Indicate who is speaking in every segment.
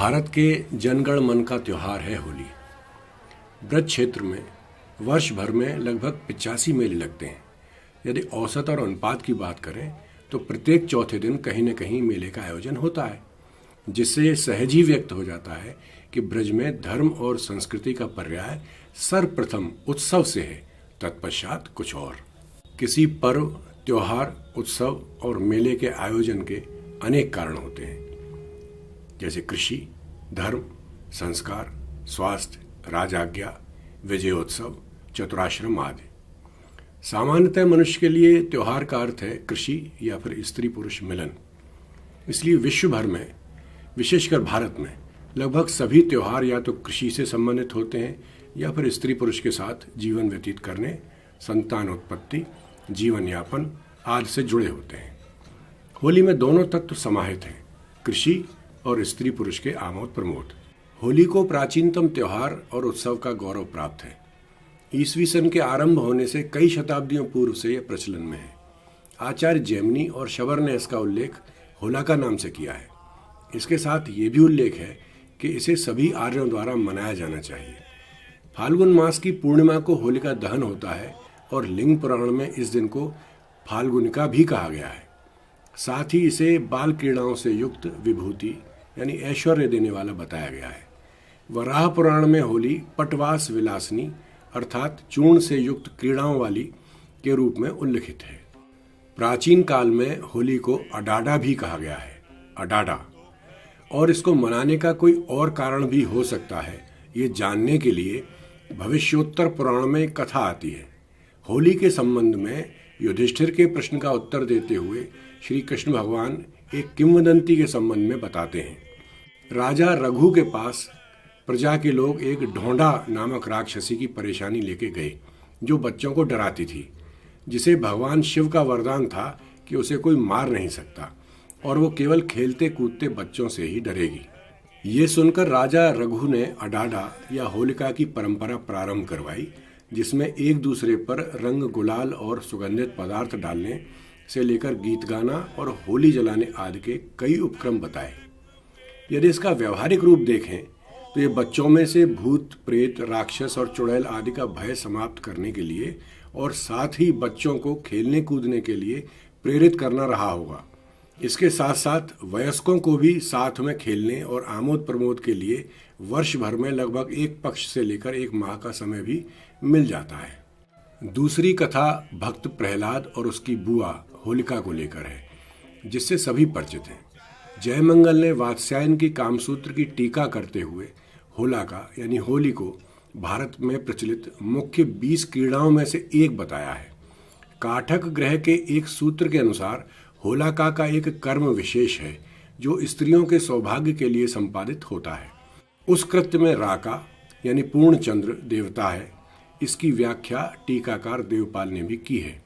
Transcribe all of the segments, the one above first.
Speaker 1: भारत के जनगण मन का त्योहार है होली। ब्रज क्षेत्र में वर्ष भर में लगभग 85 मेले लगते हैं। यदि औसत और अनुपात की बात करें तो प्रत्येक चौथे दिन कहीं न कहीं मेले का आयोजन होता है, जिससे ये सहज ही व्यक्त हो जाता है कि ब्रज में धर्म और संस्कृति का पर्याय सर्वप्रथम उत्सव से है, तत्पश्चात कुछ और। किसी पर्व, त्योहार, उत्सव और मेले के आयोजन के अनेक कारण होते हैं, जैसे कृषि, धर्म, संस्कार, स्वास्थ्य, राजाज्ञा, विजयोत्सव, चतुराश्रम आदि। सामान्यतः मनुष्य के लिए त्योहार का अर्थ है कृषि या फिर स्त्री पुरुष मिलन। इसलिए विश्व भर में, विशेषकर भारत में, लगभग सभी त्योहार या तो कृषि से संबंधित होते हैं या फिर स्त्री पुरुष के साथ जीवन व्यतीत करने, संतान उत्पत्ति, जीवन यापन आदि से जुड़े होते हैं। होली में दोनों तत्व समाहित हैं, कृषि और स्त्री पुरुष के आमोद प्रमोद। होली को प्राचीनतम त्योहार और उत्सव का गौरव प्राप्त है। ईसवी सन के आरंभ होने से कई शताब्दियों पूर्व से यह प्रचलन में है। आचार्य जैमिनी और शबर ने इसका उल्लेख होलिका नाम से किया है। इसके साथ ये भी उल्लेख है कि इसे सभी आर्यों द्वारा मनाया जाना चाहिए। फाल्गुन मास की पूर्णिमा को होलिका दहन होता है और लिंग पुराण में इस दिन को फाल्गुनिका भी कहा गया है। साथ ही इसे बाल क्रीड़ाओं से युक्त विभूति यानी ऐश्वर्य देने वाला बताया गया है। वराह पुराण में होली पटवास विलासनी अर्थात चूर्ण से युक्त क्रीड़ाओं वाली के रूप में उल्लिखित है। प्राचीन काल में होली को अडाडा भी कहा गया है, अडाडा, और इसको मनाने का कोई और कारण भी हो सकता है। ये जानने के लिए भविष्योत्तर पुराण में कथा आती है। होली के संबंध में युधिष्ठिर के प्रश्न का उत्तर देते हुए श्री कृष्ण भगवान एक किंवदंती के संबंध में बताते हैं। राजा रघु के पास प्रजा के लोग एक ढोंढा नामक राक्षसी की परेशानी लेके गए, जो बच्चों को डराती थी, जिसे भगवान शिव का वरदान था कि उसे कोई मार नहीं सकता और वो केवल खेलते कूदते बच्चों से ही डरेगी। ये सुनकर राजा रघु ने अडाडा या होलिका की परंपरा प्रारंभ करवाई, जिसमें एक दूसरे पर रंग, गुलाल और सुगंधित पदार्थ डालने से लेकर गीत गाना और होली जलाने आदि के कई उपक्रम बताए। यदि इसका व्यवहारिक रूप देखें तो ये बच्चों में से भूत, प्रेत, राक्षस और चुड़ैल आदि का भय समाप्त करने के लिए और साथ ही बच्चों को खेलने कूदने के लिए प्रेरित करना रहा होगा। इसके साथ साथ वयस्कों को भी साथ में खेलने और आमोद प्रमोद के लिए वर्ष भर में लगभग एक पक्ष से लेकर एक माह का समय भी मिल जाता है। दूसरी कथा भक्त प्रहलाद और उसकी बुआ होलिका को लेकर है, जिससे सभी परिचित हैं। जयमंगल ने वात्स्यायन की कामसूत्र की टीका करते हुए होलिका यानी होली को भारत में प्रचलित मुख्य 20 क्रीड़ाओं में से एक बताया है। काठक ग्रह के एक सूत्र के अनुसार होलिका का एक कर्म विशेष है जो स्त्रियों के सौभाग्य के लिए संपादित होता है। उस कृत्य में राका यानी पूर्ण चंद्र देवता है। इसकी व्याख्या टीकाकार देवपाल ने भी की है।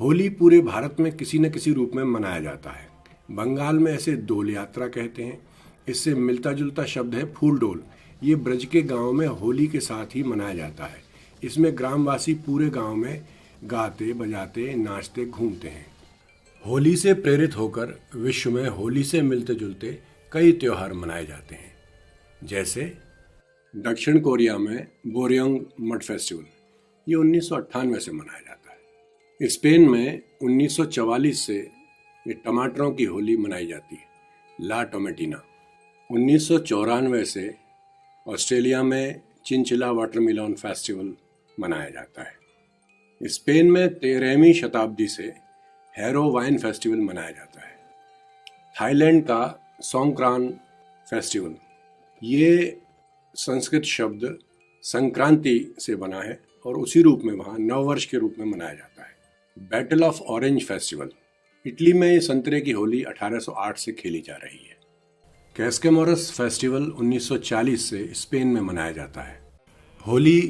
Speaker 1: होली पूरे भारत में किसी न किसी रूप में मनाया जाता है। बंगाल में ऐसे डोल यात्रा कहते हैं। इससे मिलता जुलता शब्द है फूल डोल। ये ब्रज के गांव में होली के साथ ही मनाया जाता है। इसमें ग्रामवासी पूरे गांव में गाते, बजाते, नाचते, घूमते हैं। होली से प्रेरित होकर विश्व में होली से मिलते जुलते कई त्योहार मनाए जाते हैं, जैसे दक्षिण कोरिया में बोरयोंग मड फेस्टिवल, ये 1998 से मनाया जाता है। स्पेन में 1944 से ये टमाटरों की होली मनाई जाती है, ला टोमेटिना। 1994 से ऑस्ट्रेलिया में चिंचिला वाटरमेलन फेस्टिवल मनाया जाता है। स्पेन में 13वीं शताब्दी से हैरो वाइन फेस्टिवल मनाया जाता है। थाईलैंड का सोंगक्रान फेस्टिवल, ये संस्कृत शब्द संक्रांति से बना है और उसी रूप में वहाँ नववर्ष के रूप में मनाया जाता है। Battle of orange festival, Italy में ये संतरे की होली 1808 से खेली जा रही है। कैस्केमोरस फेस्टिवल 1940 से स्पेन में मनाया जाता है। होली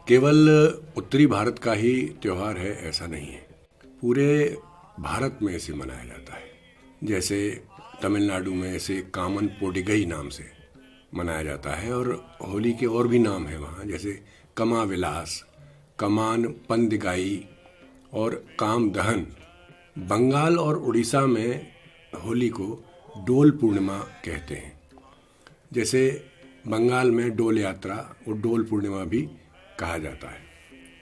Speaker 1: केवल उत्तरी भारत का ही त्योहार है ऐसा नहीं है, पूरे भारत में इसे मनाया जाता है। जैसे तमिलनाडु में इसे कामन पोडिगई नाम से मनाया जाता है और होली के और भी नाम हैं वहाँ, जैसे कमा विलास, कमान पंदिगाई और काम दहन। बंगाल और उड़ीसा में होली को डोल पूर्णिमा कहते हैं। जैसे बंगाल में डोल यात्रा और डोल पूर्णिमा भी कहा जाता है।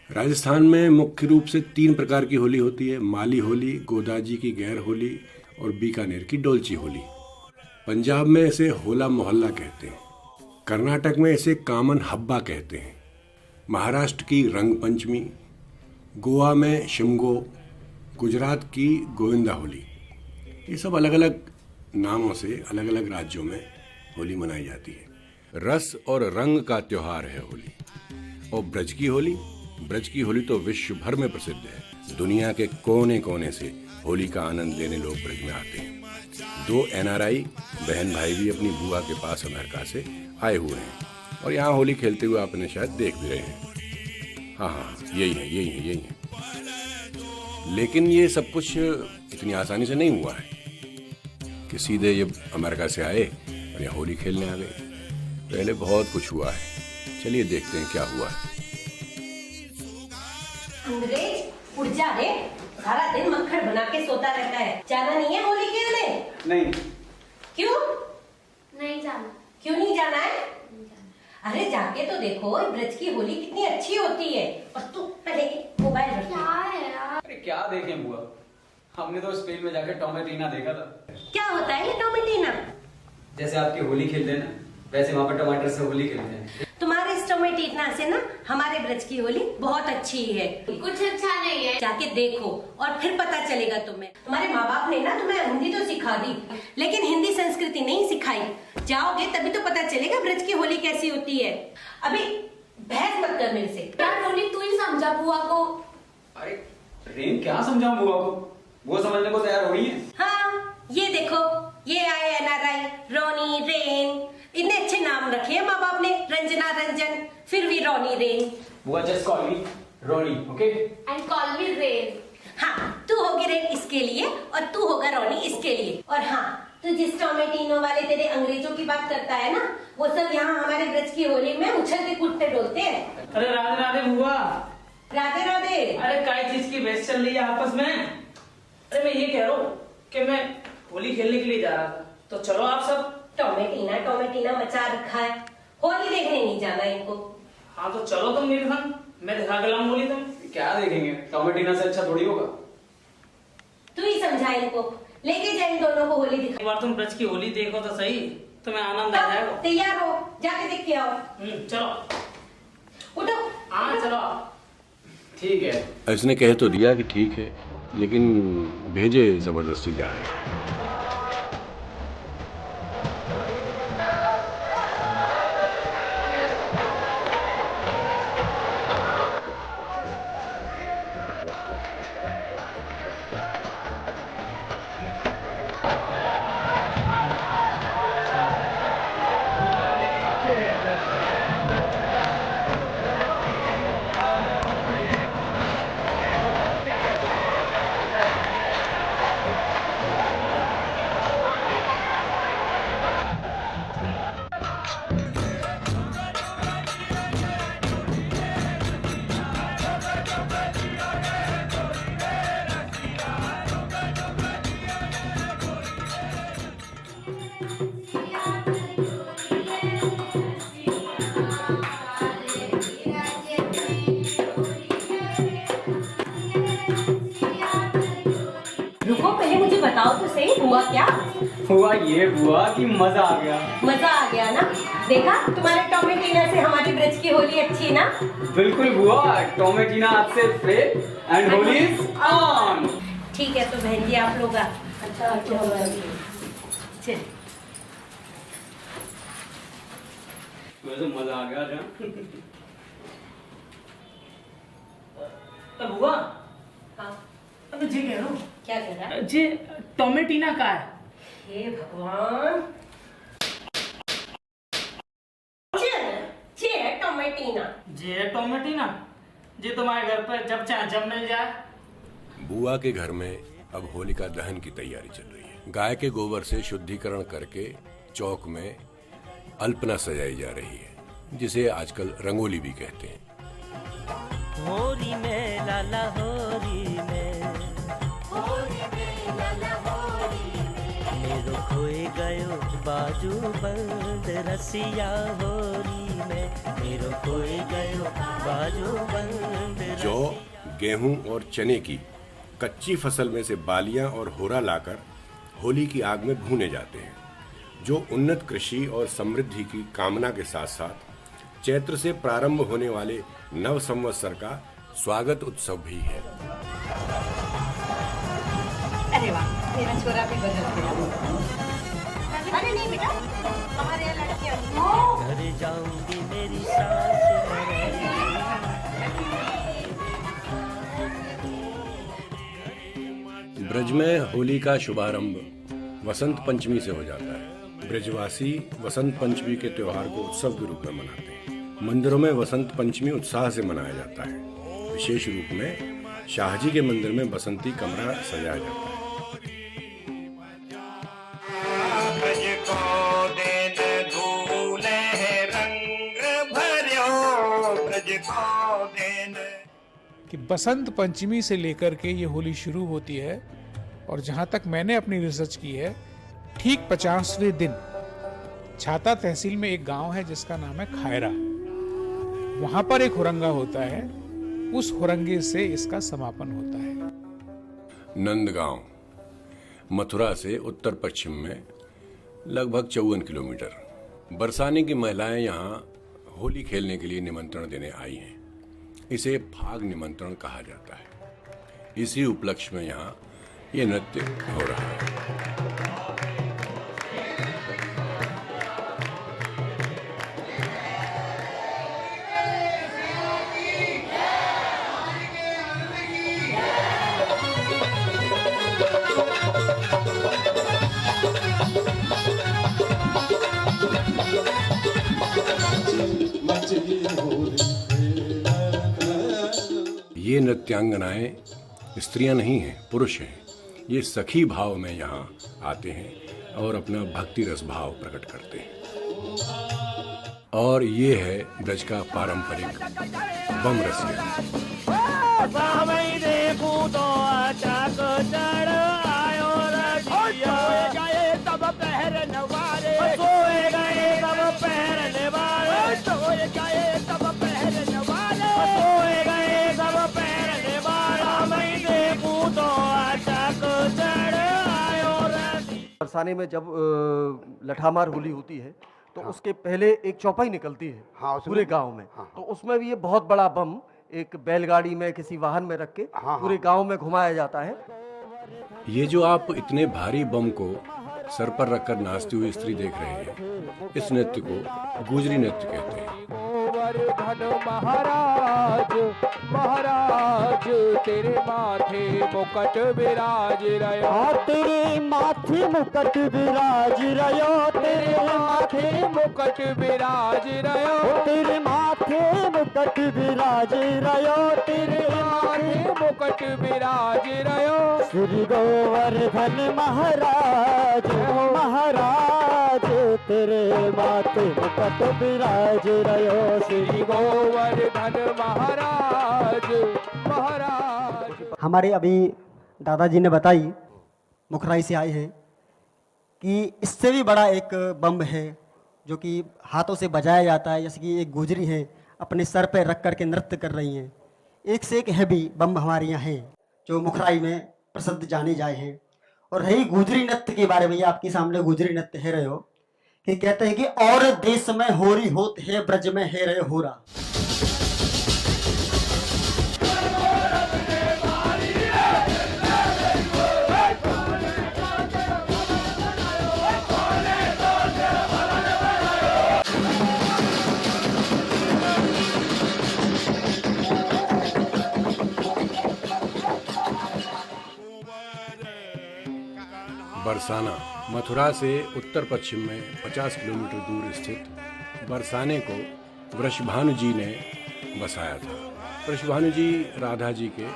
Speaker 1: राजस्थान में मुख्य रूप से 3 प्रकार की होली होती है, माली होली, गोदाजी की गैर होली और बीकानेर की डोलची होली। पंजाब में इसे होला मोहल्ला कहते हैं, कर्नाटक में इसे कामन हब्बा कहते हैं, महाराष्ट्र की रंग पंचमी, गोवा में शिमगो, गुजरात की गोविंदा होली। ये सब अलग अलग नामों से अलग अलग राज्यों में होली मनाई जाती है। रस और रंग का त्योहार है होली। और ब्रज की होली तो विश्व भर में प्रसिद्ध है। दुनिया के कोने कोने से होली का आनंद लेने लोग ब्रज में आते हैं। 2 NRI बहन भाई भी अपनी बुआ के पास अमेरिका से आए हुए हैं और यहाँ होली खेलते हुए आपने शायद देख भी रहे हैं। हाँ, यही है। लेकिन ये सब कुछ इतनी आसानी से नहीं हुआ है कि सीधे ये अमेरिका से आए और यहाँ होली खेलने आ गए। पहले बहुत कुछ हुआ है। चलिए देखते हैं क्या हुआ है।
Speaker 2: अंग्रेज उठ जा रे, सारा दिन मक्खन बना के सोता रहता है। जाना नहीं है होली खेलने?
Speaker 3: नहीं।
Speaker 2: क्यों
Speaker 4: नहीं जाना?
Speaker 2: क्यों नहीं जाना है? अरे जाके तो देखो, ब्रज की होली कितनी अच्छी होती है। और तू अरे मोबाइल रख।
Speaker 4: क्या है यार?
Speaker 3: अरे क्या देखें बुआ, हमने तो स्पेन में जाकर टोमेटीना देखा था।
Speaker 2: क्या होता है ये टोमेटीना?
Speaker 3: जैसे आपकी होली खेलते हैं ना, वैसे वहाँ पर टमाटर से होली खेलते हैं।
Speaker 2: तुम्हारे इस टोमेटीना से ना हमारे ब्रज की होली बहुत अच्छी है।
Speaker 4: कुछ अच्छा नहीं है।
Speaker 2: जाके देखो और फिर पता चलेगा तुम्हें। तुम्हारे माँ बाप ने ना तुम्हें हिंदी तो सिखा दी, लेकिन हिंदी संस्कृति नहीं सिखाई। जाओगे तभी तो पता चलेगा ब्रज की होली कैसी होती है। अभी बहस मत कर मेरे से।
Speaker 4: यार होली तू ही समझा बुआ को।
Speaker 3: अरे रेन क्या समझाऊं बुआ को, वो समझने को तैयार हो रही है।
Speaker 2: हाँ, ये देखो, ये आए NRI, रोनी, रेन, इतने अच्छे नाम रखे हैं माँ बाप ने। रंजना, रंजन, फिर भी रोनी, रेन।
Speaker 3: बुआ just call me Ronnie, okay?
Speaker 4: And call me Ren.
Speaker 2: हाँ, तू होगी रेन इसके लिए और तू होगा रोनी इसके लिए। और हाँ, तू जिस टोमेटीनो वाले तेरे अंग्रेजों की बात करता है ना, वो सब यहाँ हमारे ब्रज की होली में उछलते कूदते डोलते हैं।
Speaker 5: अरे राधे राधे बुआ।
Speaker 2: राधे राधे।
Speaker 5: अरे काय चीज की बहस चल रही है आपस में? अरे मैं ये कह रहा हूँ कि मैं होली खेलने के लिए जा रहा था, तो चलो आप सब।
Speaker 2: टोमेटीना मचा रखा है, होली देखने नहीं जाना इनको।
Speaker 5: हाँ तो चलो तुम मेरे संग, मैं दिखा के लाऊं होली। तुम
Speaker 3: क्या देखेंगे, टोमेटीना से अच्छा थोड़ी होगा।
Speaker 2: तू ही समझा इनको, लेके जाए इन दोनों को होली
Speaker 5: एक
Speaker 2: दिखा।
Speaker 5: बार तुम ब्रज की होली देखो तो सही, तुम्हें आनंद आ जाएगा।
Speaker 2: तैयार हो, जाके देख के आओ।
Speaker 5: चलो
Speaker 2: उठो।
Speaker 5: हाँ चलो।
Speaker 3: ठीक है।
Speaker 1: इसने कह तो दिया कि ठीक है, लेकिन भेजे जबरदस्ती जा रहे हैं।
Speaker 2: रुको, पहले मुझे बताओ तो सही, हुआ क्या?
Speaker 3: हुआ ये बुआ कि मजा आ गया।
Speaker 2: मजा आ गया ना? देखा, तुम्हारे टोमेटीना से हमारी ब्रज की होली अच्छी ना?
Speaker 3: बिल्कुल बुआ, टोमेटीना आज से fail and Holi is on.
Speaker 2: ठीक है, तो बहन जी आप लोग अच्छा चल।
Speaker 3: वैसे मजा आ गया क्या?
Speaker 5: तो बुआ,
Speaker 2: हाँ,
Speaker 5: अब जी कह रहा हूँ,
Speaker 2: क्या कर रहा है?
Speaker 5: जी टोमेटीना का है।
Speaker 2: हे भगवान, ये टोमेटीना।
Speaker 5: जी है टोमेटीना, जी तुम्हारे घर पर जब चाहे जब मिल जाए।
Speaker 1: बुआ के घर में अब होलिका दहन की तैयारी चल रही है। गाय के गोबर से शुद्धिकरण करके चौक में अल्पना सजाई जा रही है, जिसे आजकल रंगोली भी कहते हैं।
Speaker 6: होरी में लाला होरी में, होरी में लाला होरी में, मेरो खोए गए गयो बाजू बंद रसिया होरी में मेरो खोए गयो बाजू बंद।
Speaker 1: जौ, गेहूं और चने की कच्ची फसल में से बालियां और होरा लाकर होली की आग में भूने जाते हैं, जो उन्नत कृषि और समृद्धि की कामना के साथ साथ चैत्र से प्रारंभ होने वाले नव संवत्सर का स्वागत उत्सव भी है।
Speaker 2: अरे वाह, मेरा छोरा भी बदल गया। अरे नहीं बेटा, हमारे यहाँ लड़कियाँ।
Speaker 6: घर जाऊंगी मेरी सास रहेगी।
Speaker 1: ब्रज में होली का शुभारंभ वसंत पंचमी से हो जाता है। ब्रजवासी वसंत पंचमी के त्योहार को उत्सव के रूप में मनाते हैं। मंदिरों में वसंत पंचमी उत्साह से मनाया जाता है। विशेष रूप में शाहजी के मंदिर में बसंती कमरा सजाया जाता है।
Speaker 7: कि बसंत पंचमी से लेकर के ये होली शुरू होती है और जहाँ तक मैंने अपनी रिसर्च की है, ठीक 50वें दिन छाता तहसील में एक गांव है जिसका नाम है खायरा। वहां पर एक हुरंगा होता है, उस हुरंगे से इसका समापन होता है।
Speaker 1: नंदगांव मथुरा से उत्तर पश्चिम में लगभग 54 किलोमीटर। बरसाने की महिलाएं यहाँ होली खेलने के लिए निमंत्रण देने आई हैं। इसे फाग निमंत्रण कहा जाता है। इसी उपलक्ष्य में यहाँ ये नृत्य हो रहा है। ये नृत्यांगनाएं स्त्रियां नहीं हैं, पुरुष हैं। ये सखी भाव में यहाँ आते हैं और अपना भक्ति रस भाव प्रकट करते हैं। और ये है ब्रज का पारंपरिक बम रसिया।
Speaker 8: बरसाने में जब लठामार होली होती है तो उसके पहले एक चौपाई निकलती है पूरे गांव में। तो उसमें भी ये बहुत बड़ा बम एक बैलगाड़ी में किसी वाहन में रख के पूरे गांव में घुमाया जाता है।
Speaker 1: ये जो आप इतने भारी बम को सर पर रखकर नाचती हुई स्त्री देख रहे हैं, इस नृत्य को गुजरी नृत्य कहते हैं।
Speaker 7: महाराज महाराज तेरे माथे मुकुट विराज रयो, तेरे माथे मुकुट विराज रयो, तेरे माथे मुकुट विराज रयो, तेरे माथे मुकुट विराज रयो, तेरे माथे मुकुट विराज रयो। श्री गोवर्धन महाराज महाराज तेरे माथे मुकुट विराज रयो, श्री गोवर्धन महाराज महाराज।
Speaker 9: हमारे अभी दादाजी ने बताई, मुखराई से आए हैं, कि इससे भी बड़ा एक बम है जो कि हाथों से बजाया जाता है। जैसे कि एक गुजरी है अपने सर पे रख करके नृत्य कर रही हैं। एक से एक हैवी बम हमारे यहाँ हैं जो मुखराई में प्रसिद्ध जाने जाए हैं। और रही गुजरी नृत्य के बारे में, ये आपके सामने गुजरी नृत्य है रहे हो कि कहते हैं कि और देश में होरी होत है ब्रज में है रहे होरा।
Speaker 1: बरसाना मथुरा से उत्तर पश्चिम में 50 किलोमीटर दूर स्थित बरसाने को वृषभानु जी ने बसाया था। वृषभानु जी राधा जी के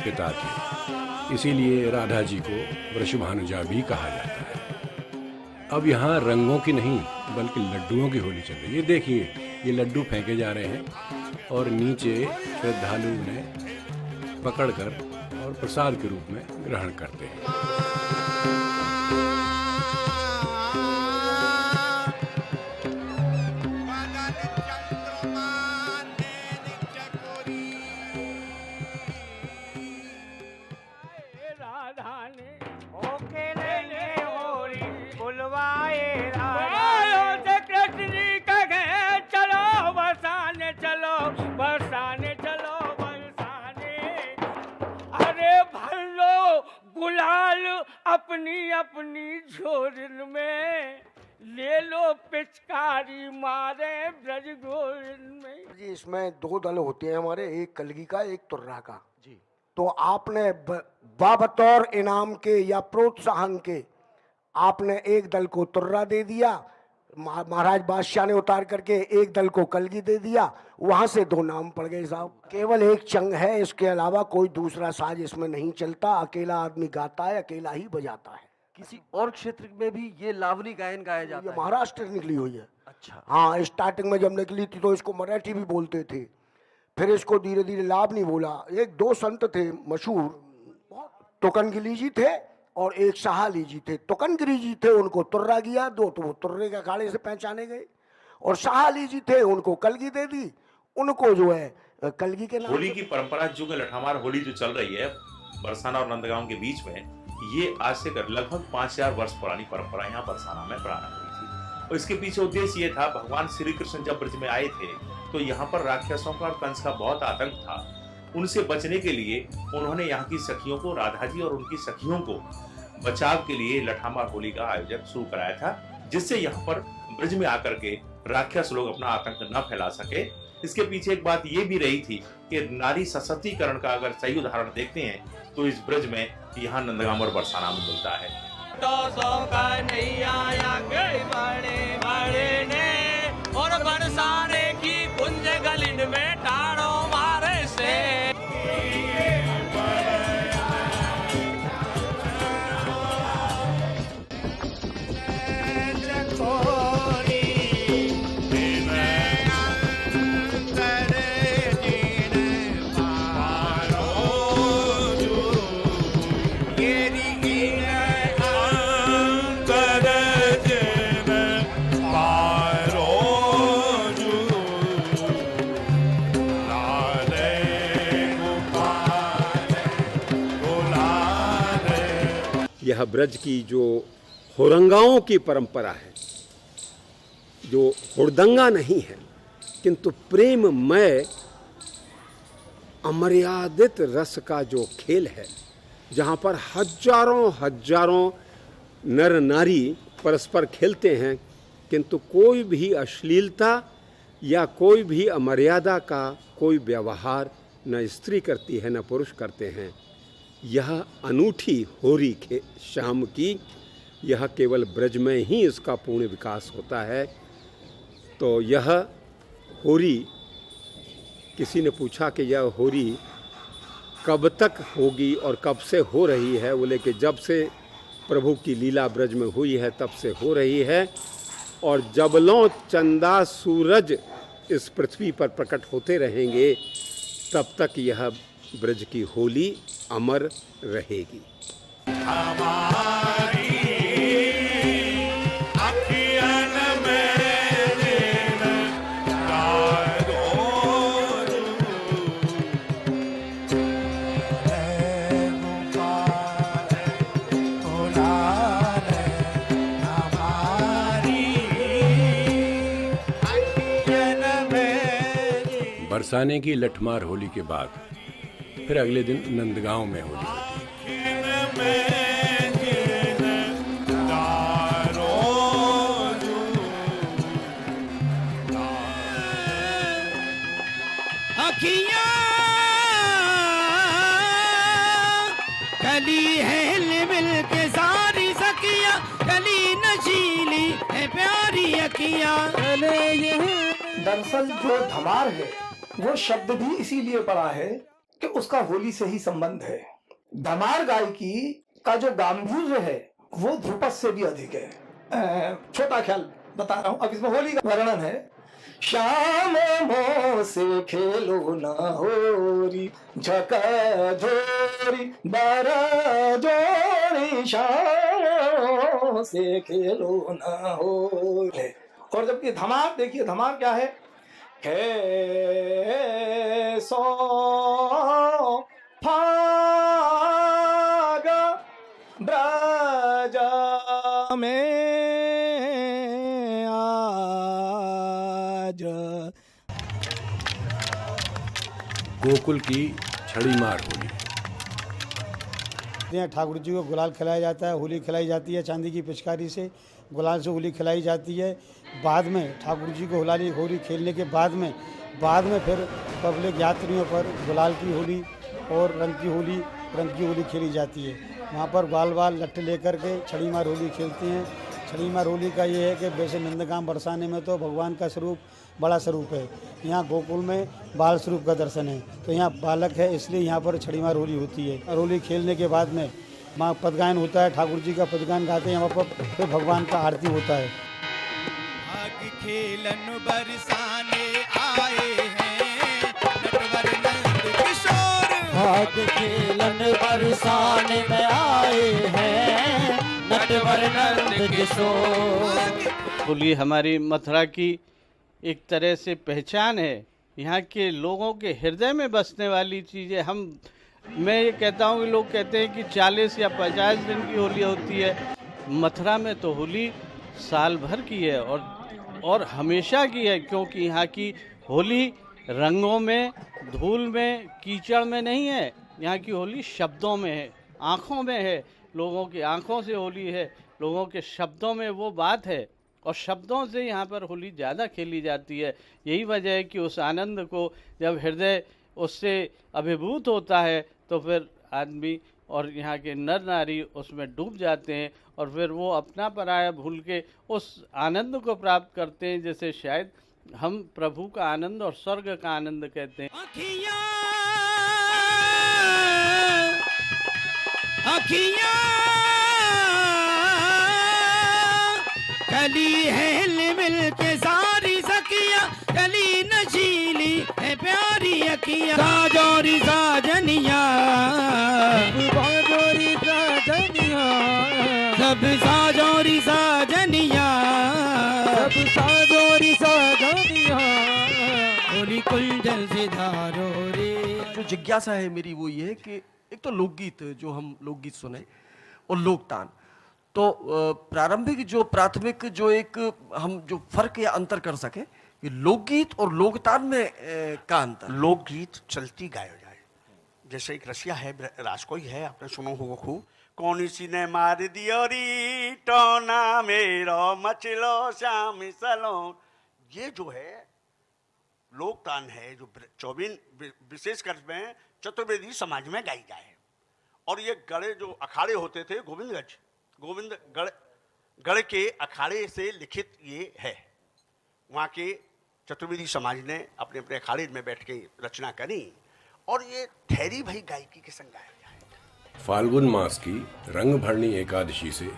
Speaker 1: पिता थे, इसीलिए राधा जी को वृषभानुजा भी कहा जाता है। अब यहाँ रंगों की नहीं बल्कि लड्डुओं की होली चल रही है। ये देखिए, ये लड्डू फेंके जा रहे हैं और नीचे श्रद्धालु उन्हें पकड़कर और प्रसाद के रूप में ग्रहण करते हैं।
Speaker 6: गुलाल अपनी अपनी झोरन में, ले लो पिचकारी मारे ब्रज गोविंद में।
Speaker 10: जी इसमें दो दल होते हैं हमारे, एक कलगी का एक तुर्रा का। जी तो आपने बाबतौर इनाम के या प्रोत्साहन के आपने एक दल को तुर्रा दे दिया, महाराज बादशाह ने उतार करके एक दल को कलगी दे दिया, वहां से दो नाम पड़ गए साहब। केवल एक चंग है, इसके अलावा कोई दूसरा साज इसमें नहीं चलता, अकेला आदमी गाता है, अकेला ही बजाता है।
Speaker 8: किसी और क्षेत्र में भी ये लावनी गायन गाया जाता है?
Speaker 10: महाराष्ट्र निकली हुई है।
Speaker 8: अच्छा।
Speaker 10: हाँ, स्टार्टिंग में जब निकली थी तो इसको मराठी भी बोलते थे, फिर इसको धीरे धीरे लावनी बोला। एक दो संत थे मशहूर, टोकनगिरी जी थे और एक शाहली जी थे। टोकनगिरी जी थे, उनको तुर्रा किया दो तो वो तुर्रे के अखाड़े से पहचाने गए, और शाहली जी थे उनको कलगी दे दी, उनको जो है कलगी के नाम।
Speaker 11: होली की परंपरा जो कि लठामार होली जो चल रही है बरसाना और नंदगांव के बीच में, ये आज से लगभग 5000 वर्ष पुरानी परंपरा यहाँ बरसाना में प्रारंभ हुई थी। और इसके पीछे उद्देश्य ये था, भगवान श्री कृष्ण जब ब्रज में आए थे तो यहाँ पर राक्षसों का और कंस का बहुत आतंक था। उनसे बचने के लिए उन्होंने यहाँ की सखियों को, राधा जी और उनकी सखियों को बचाव के लिए लठामार होली का आयोजन शुरू कराया था, जिससे यहाँ पर ब्रज में आकर के राक्षस लोग अपना आतंक न फैला सके। इसके पीछे एक बात ये भी रही थी कि नारी सशक्तिकरण का अगर सही उदाहरण देखते हैं तो इस ब्रज में यहाँ नंदगांव और बरसाना में मिलता है।
Speaker 6: और बरसाने की कुंज गलिन में टाड़ो मारे से।
Speaker 12: यह ब्रज की जो हुरंगाओं की परंपरा है, जो हुड़दंगा नहीं है किंतु प्रेममय अमर्यादित रस का जो खेल है, जहाँ पर हजारों हजारों नर नारी परस्पर खेलते हैं, किंतु कोई भी अश्लीलता या कोई भी अमर्यादा का कोई व्यवहार न स्त्री करती है न पुरुष करते हैं। यह अनूठी होरी के शाम की, यह केवल ब्रज में ही इसका पूर्ण विकास होता है। तो यह होरी, किसी ने पूछा कि यह होरी कब तक होगी और कब से हो रही है, बोले कि जब से प्रभु की लीला ब्रज में हुई है तब से हो रही है, और जबलों चंदा सूरज इस पृथ्वी पर प्रकट होते रहेंगे तब तक यह ब्रज की होली अमर रहेगी।
Speaker 1: बरसाने की लठमार होली के बाद फिर अगले दिन नंदगांव में होली होती
Speaker 6: कली है मिल के सारी सखियां, कली नशीली है प्यारी अखियां।
Speaker 13: दरअसल जो धमार है वो शब्द भी इसीलिए पड़ा है कि उसका होली से ही संबंध है। धमार गायकी का जो गांभीर्य है वो ध्रुपद से भी अधिक है। छोटा ख्याल बता रहा हूं, अब इसमें होली का वर्णन है। श्याम मोह से खेलो ना होरी, झका झोरी बारा जोड़ी, श्याम से खेलो ना होरी। और जबकि धमार देखिए, धमार क्या है सो फाग ब्रज में आज।
Speaker 1: गोकुल की छड़ी मार होली।
Speaker 14: खेलते हैं। ठाकुर जी को गुलाल खिलाया जाता है, होली खिलाई जाती है, चांदी की पिचकारी से गुलाल से होली खिलाई जाती है। बाद में ठाकुर जी को होली खेलने के बाद में फिर पब्लिक यात्रियों पर गुलाल की होली और रंग की होली खेली जाती है। वहाँ पर बाल लट्ठे लेकर के छड़ी मार होली खेलते हैं। छड़ी मार होली का ये है कि वैसे नंदगांव बरसाने में तो भगवान का स्वरूप बड़ा स्वरूप है, यहाँ गोकुल में बाल स्वरूप का दर्शन है, तो यहाँ बालक है, इसलिए यहाँ पर छड़ी मार होली होती है। और होली खेलने के बाद में वहाँ पदगायन होता है, ठाकुर जी का पदगायन गाते हैं, वहाँ पर फिर भगवान का आरती होता है।
Speaker 6: खेलन बरसाने आए हैं नटवर नंद किशोर,
Speaker 15: भाग खेलन बरसाने में आए हैं नटवर नंद किशोर।
Speaker 16: होली हमारी मथुरा की एक तरह से पहचान है, यहाँ के लोगों के हृदय में बसने वाली चीज़ें। मैं ये कहता हूँ कि लोग कहते हैं कि 40 या 50 दिन की होली होती है, मथुरा में तो होली साल भर की है और हमेशा की है, क्योंकि यहाँ की होली रंगों में, धूल में, कीचड़ में नहीं है। यहाँ की होली शब्दों में है, आँखों में है, लोगों की आँखों से होली है, लोगों के शब्दों में वो बात है, और शब्दों से यहाँ पर होली ज़्यादा खेली जाती है। यही वजह है कि उस आनंद को जब हृदय उससे अभिभूत होता है तो फिर आदमी और यहाँ के नर नारी उसमें डूब जाते हैं, और फिर वो अपना पराया भूल के उस आनंद को प्राप्त करते हैं, जैसे शायद हम प्रभु का आनंद और स्वर्ग का आनंद कहते हैं।
Speaker 6: कली है मिल के सारी सखिया, कली नशीली है प्यारी अखिया, साजोरी साजनिया सब साजोरी साजनिया होली कुंजल से धारो रे।
Speaker 8: जो जिज्ञासा है मेरी वो ये है कि एक तो लोकगीत जो हम लोकगीत सुने और लोकतान, तो प्राथमिक जो एक हम जो फर्क या अंतर कर सके कि लोकगीत और लोकतान में का अंतर।
Speaker 10: लोकगीत चलती गाया जाए, जैसे एक रसिया है, राजकोई है, आपने सुनो होगा खूब, कौन सी ने मार दियो री टोना मेरो मचलो शाम सलो। ये जो है लोकतान है, जो 24 विशेषकर में चतुर्वेदी समाज में गाई जाए। और ये गढ़े जो अखाड़े होते थे, गोविंदगढ़ के अखाड़े से लिखित ये है। वहाँ के चतुर्वेदी समाज ने अपने अपने अखाड़े में बैठ के रचना करी, और ये ठहरी भई गायकी के संग गाया जाए।
Speaker 1: फाल्गुन मास की रंग भरनी एकादशी से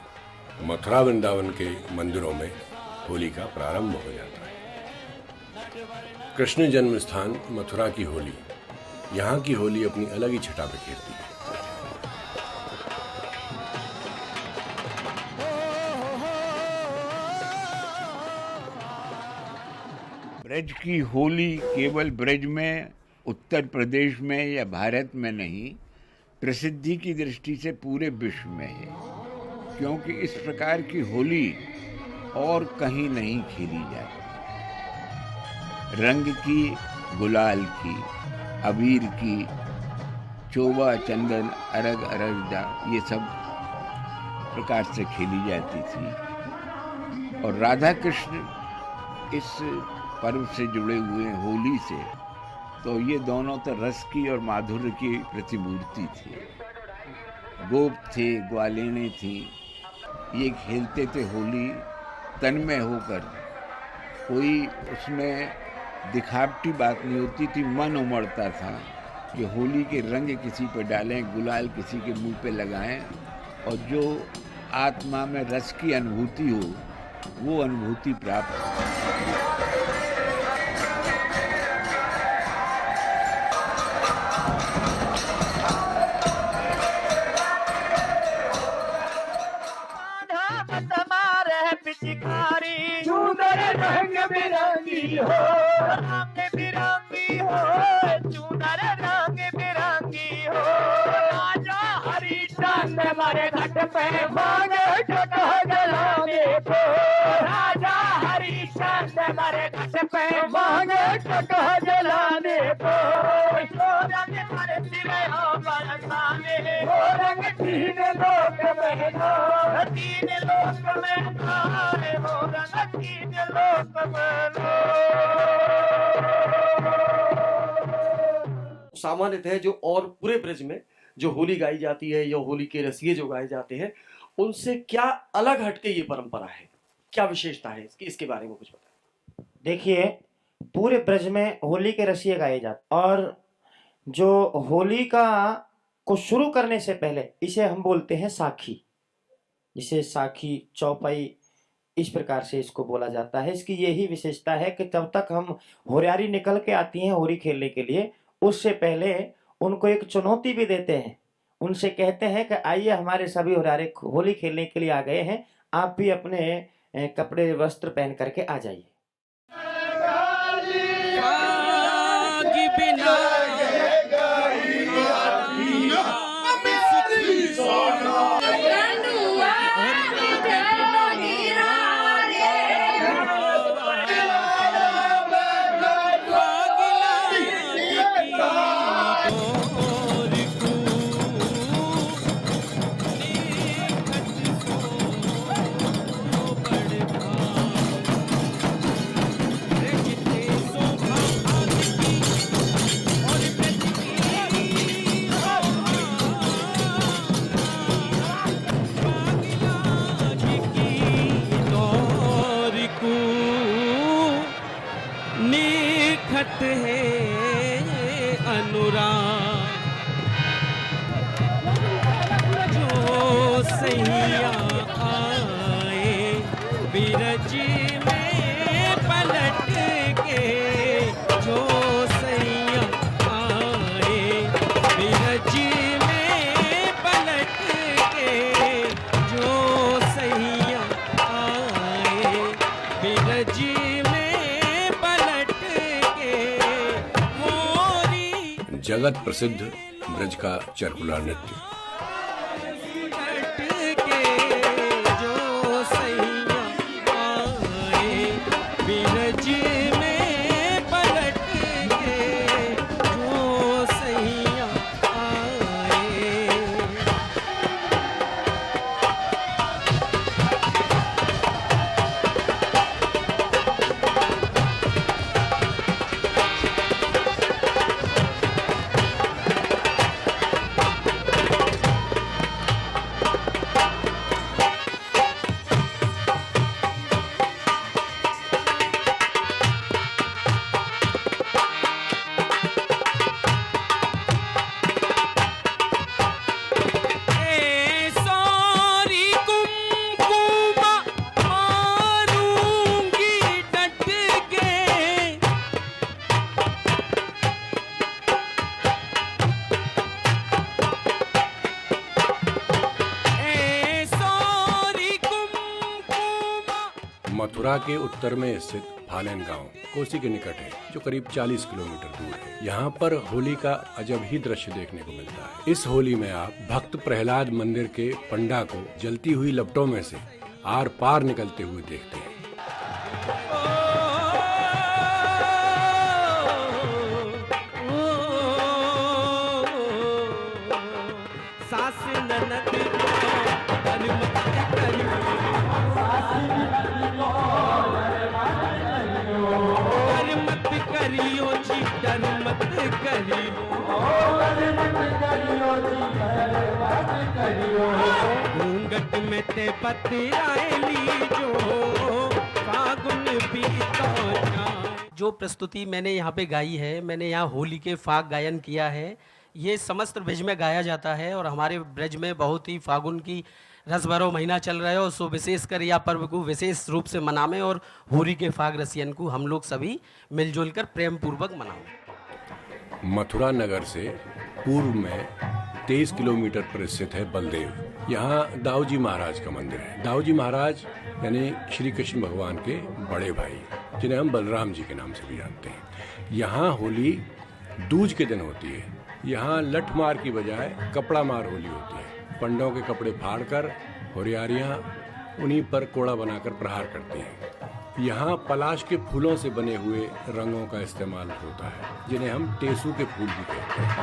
Speaker 1: मथुरा वृंदावन के मंदिरों में होली का प्रारंभ हो जाता है। कृष्ण जन्म स्थान मथुरा की होली, यहाँ की होली अपनी अलग ही छटा बिखेरती है।
Speaker 17: ब्रज की होली केवल ब्रज में, उत्तर प्रदेश में या भारत में नहीं, प्रसिद्धि की दृष्टि से पूरे विश्व में है, क्योंकि इस प्रकार की होली और कहीं नहीं खेली जाती। रंग की, गुलाल की, अबीर की, चोबा चंदन अरग अरगदा, ये सब प्रकार से खेली जाती थी। और राधा कृष्ण इस पर्व से जुड़े हुए हैं होली से, तो ये दोनों तो रस की और माधुर्य की प्रतिमूर्ति थी। गोप थे, ग्वालेने थी, ये खेलते थे होली तन्मय होकर। कोई उसमें दिखावटी बात नहीं होती थी, मन उमड़ता था कि होली के रंग किसी पे डालें, गुलाल किसी के मुंह पे लगाएं, और जो आत्मा में रस की अनुभूति हो वो अनुभूति प्राप्त हो।
Speaker 6: चूनर रंग बिरंगी हो, रंग बिरंगी हो, चूनर रंग बिरंगी हो। राजा हरिचंद हमारे घाट पे मांगे छठ जलाने को, राजा हरिचंद हमारे घाट पे मांगे छठ जलाने को। रंग धरती में हो बरसाने, रंग
Speaker 15: तीन लोक में नाम, तीन लोक में नाम होगा न, तीन लोक में
Speaker 8: सामान्यतः जो और पूरे ब्रज में जो होली गाई जाती है या होली के रसिये जो गाए जाते हैं, उनसे क्या अलग हटके ये परंपरा है, क्या विशेषता है इसकी, इसके बारे में कुछ बताएं।
Speaker 18: देखिए, पूरे ब्रज में होली के रसिये गाए जाते और जो होली का को शुरू करने से पहले इसे हम बोलते हैं साखी, जिसे साखी चौपाई इस प्रकार से इसको बोला जाता है। इसकी यही विशेषता है कि तब तक हम होरियारी निकल के आती हैं होली खेलने के लिए, उससे पहले उनको एक चुनौती भी देते हैं। उनसे कहते हैं कि आइए हमारे सभी होरियारे होली खेलने के लिए आ गए हैं, आप भी अपने कपड़े वस्त्र पहन करके आ जाइए।
Speaker 6: निखट है अनुराग, जो सैया आए बिरज में पलट के, जो सैया आए बिरज में पलट के, जो सैया आए बिरज
Speaker 1: जगत प्रसिद्ध ब्रज का चरकुला नृत्य।
Speaker 6: जो सैया आए बिरज में पलट के, जो सैया आए।
Speaker 1: मथुरा के उत्तर में स्थित फालेन गांव कोसी के निकट है, जो करीब 40 किलोमीटर दूर है। यहाँ पर होली का अजब ही दृश्य देखने को मिलता है। इस होली में आप भक्त प्रहलाद मंदिर के पंडा को जलती हुई लपटों में से आर पार निकलते हुए देखते हैं।
Speaker 6: करियो जी डर मत करियो, घूंघट में ते पतराएली जो फागुन बीतो जाए।
Speaker 19: जो प्रस्तुति मैंने यहाँ पे गाई है, मैंने यहाँ होली के फाग गायन किया है। ये समस्त ब्रज में गाया जाता है और हमारे ब्रज में बहुत ही फागुन की रस भरो महीना चल रहा है और सो विशेषकर यह पर्व को विशेष रूप से मनावे और होली के फाग रसियन को हम लोग सभी मिलजुल कर प्रेम पूर्वक मनावे।
Speaker 1: मथुरा नगर से पूर्व में 23 किलोमीटर पर स्थित है बलदेव। यहाँ दाऊजी महाराज का मंदिर है। दाऊजी महाराज यानी श्री कृष्ण भगवान के बड़े भाई, जिन्हें हम बलराम जी के नाम से भी जानते हैं। यहाँ होली दूज के दिन होती है। यहाँ लठ मार की बजाय कपड़ा मार होली होती है। पंडों के कपड़े फाड़कर होरियारियाँ उन्हीं पर कोड़ा बनाकर प्रहार करती हैं। यहाँ पलाश के फूलों से बने हुए रंगों का इस्तेमाल होता है, जिन्हें हम टेसू के फूल भी कहते हैं।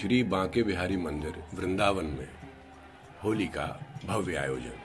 Speaker 1: श्री बांके बिहारी मंदिर वृंदावन में होली का भव्य आयोजन।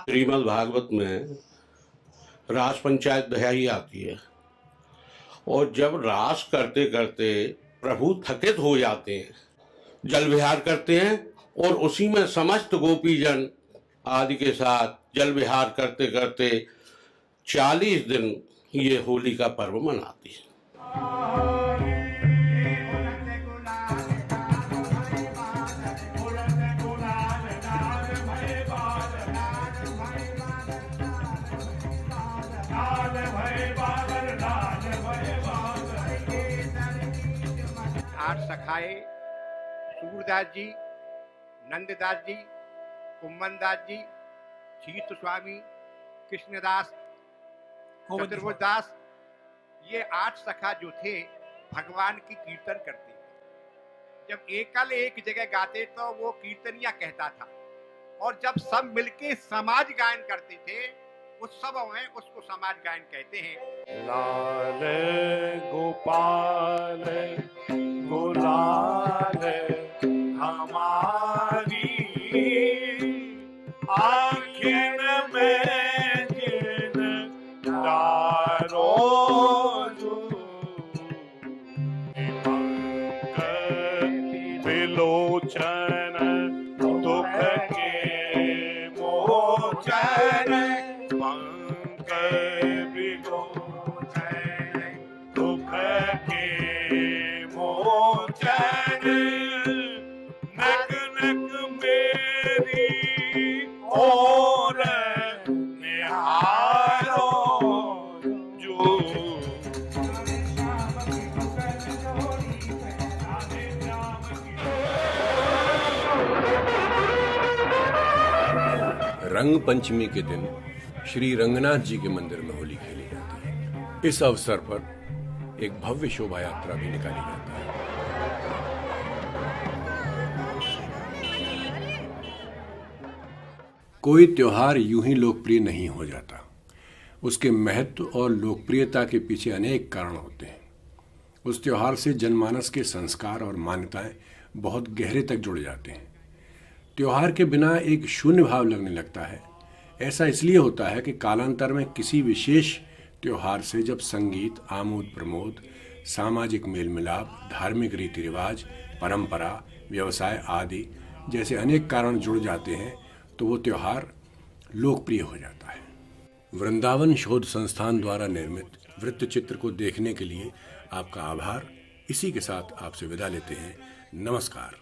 Speaker 20: श्रीमद् भागवत में रास पंचायत दयाई आती है और जब रास करते करते प्रभु थकित हो जाते हैं, जल विहार करते हैं और उसी में समस्त गोपीजन आदि के साथ जल विहार करते करते 40 दिन ये होली का पर्व मनाती है।
Speaker 21: आठ सखाए सूरदास जी, नंददास जी, कुम्मनदास जी, शीत स्वामी, कृष्णदास, चतुर्भुजदास, ये 8 सखा जो थे भगवान की कीर्तन करते थे। जब एकल एक जगह गाते तो वो कीर्तनिया कहता था, और जब सब मिलके समाज गायन करते थे उत्सव में उसको समाज गायन कहते हैं।
Speaker 15: लाल गोपाल गुलाल हमारी आँखिन में जिन डारो विलोचन दुख के मोचन दुख के मोचन नक नक मेरी और निहारो जो।
Speaker 1: रंग पंचमी के दिन श्री रंगनाथ जी के मंदिर में होली खेली जाती है। इस अवसर पर एक भव्य शोभा यात्रा भी निकाली जाती है। कोई त्योहार यूं ही लोकप्रिय नहीं हो जाता। उसके महत्व और लोकप्रियता के पीछे अनेक कारण होते हैं। उस त्योहार से जनमानस के संस्कार और मान्यताएं बहुत गहरे तक जुड़ जाते हैं। त्योहार के बिना एक शून्य भाव लगने लगता है। ऐसा इसलिए होता है कि कालांतर में किसी विशेष त्योहार से जब संगीत, आमोद प्रमोद, सामाजिक मेल मिलाप, धार्मिक रीति रिवाज, परंपरा, व्यवसाय आदि जैसे अनेक कारण जुड़ जाते हैं तो वो त्योहार लोकप्रिय हो जाता है। वृंदावन शोध संस्थान द्वारा निर्मित वृत्त चित्र को देखने के लिए आपका आभार। इसी के साथ आपसे विदा लेते हैं। नमस्कार।